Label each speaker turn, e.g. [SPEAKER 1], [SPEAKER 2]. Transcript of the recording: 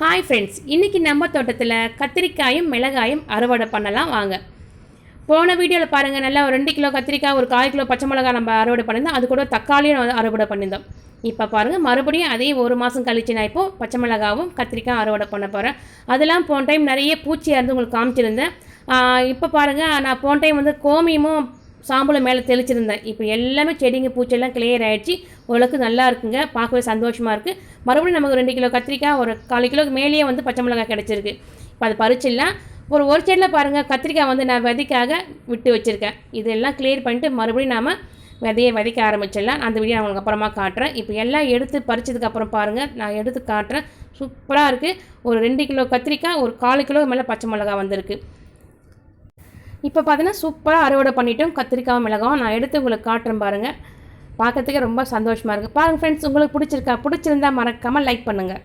[SPEAKER 1] Hi friends, இன்றைக்கி நம்ம தோட்டத்தில் கத்திரிக்காயும் மிளகாயும் அறுவடை பண்ணலாம் வாங்க. போன வீடியோவில் பாருங்கள், நல்லா ஒரு 2 கிலோ கத்திரிக்காய், ஒரு 1/4 கிலோ பச்சை மிளகாய் நம்ம அறுவடை பண்ணியிருந்தோம். அது கூட தக்காளியும் வந்து அறுவடை பண்ணியிருந்தோம். இப்போ பாருங்கள், மறுபடியும் அதே 1 மாதம் கழிச்சு நான் இப்போது பச்சை மிளகாவும் கத்திரிக்காய் அறுவடை பண்ண போகிறேன். அதெல்லாம் போன டைம் நிறைய பூச்சியாக இருந்து உங்களுக்கு காமிச்சிருந்தேன். இப்போ பாருங்கள், நான் போன டைம் வந்து கோமியமும் சாம்பலை மேலே தெளிச்சிருந்தேன். இப்போ எல்லாமே செடிங்க பூச்செல்லாம் கிளியர் ஆகிடுச்சு. ஓரளவுக்கு நல்லா இருக்குங்க, பார்க்கவே சந்தோஷமாக இருக்குது. மறுபடியும் நமக்கு 2 கிலோ கத்திரிக்காய், ஒரு 1/4 கிலோக்கு மேலேயே வந்து பச்சை மிளகாய் கிடச்சிருக்கு. இப்போ அது பறிச்சிடலாம். ஒரு செடியில் பாருங்கள், கத்திரிக்காய் வந்து நான் விதைக்காக விட்டு வச்சுருக்கேன். இதெல்லாம் கிளியர் பண்ணிட்டு மறுபடியும் நாம் விதையை விதைக்க ஆரம்பிச்சிடலாம். அந்த வீடியோ நான் உங்களுக்கு அப்புறமா காட்டுறேன். இப்போ எல்லாம் எடுத்து பறிச்சதுக்கப்புறம் பாருங்கள், நான் எடுத்து காட்டுறேன். சூப்பராக இருக்குது. ஒரு 2 கிலோ கத்திரிக்காய், ஒரு 1/4 கிலோ மேலே பச்சை மிளகாய் வந்திருக்கு. இப்போ பார்த்தீங்கன்னா சூப்பராக அறுவடை பண்ணிவிட்டோம். கத்திரிக்காய் மிளகாயும் நான் எடுத்து உங்களுக்கு காட்டுறேன் பாருங்கள். பார்க்கறதுக்கே ரொம்ப சந்தோஷமாக இருக்குது. பாருங்கள் ஃப்ரெண்ட்ஸ், உங்களுக்கு பிடிச்சிருந்தா மறக்காமல் லைக் பண்ணுங்கள்.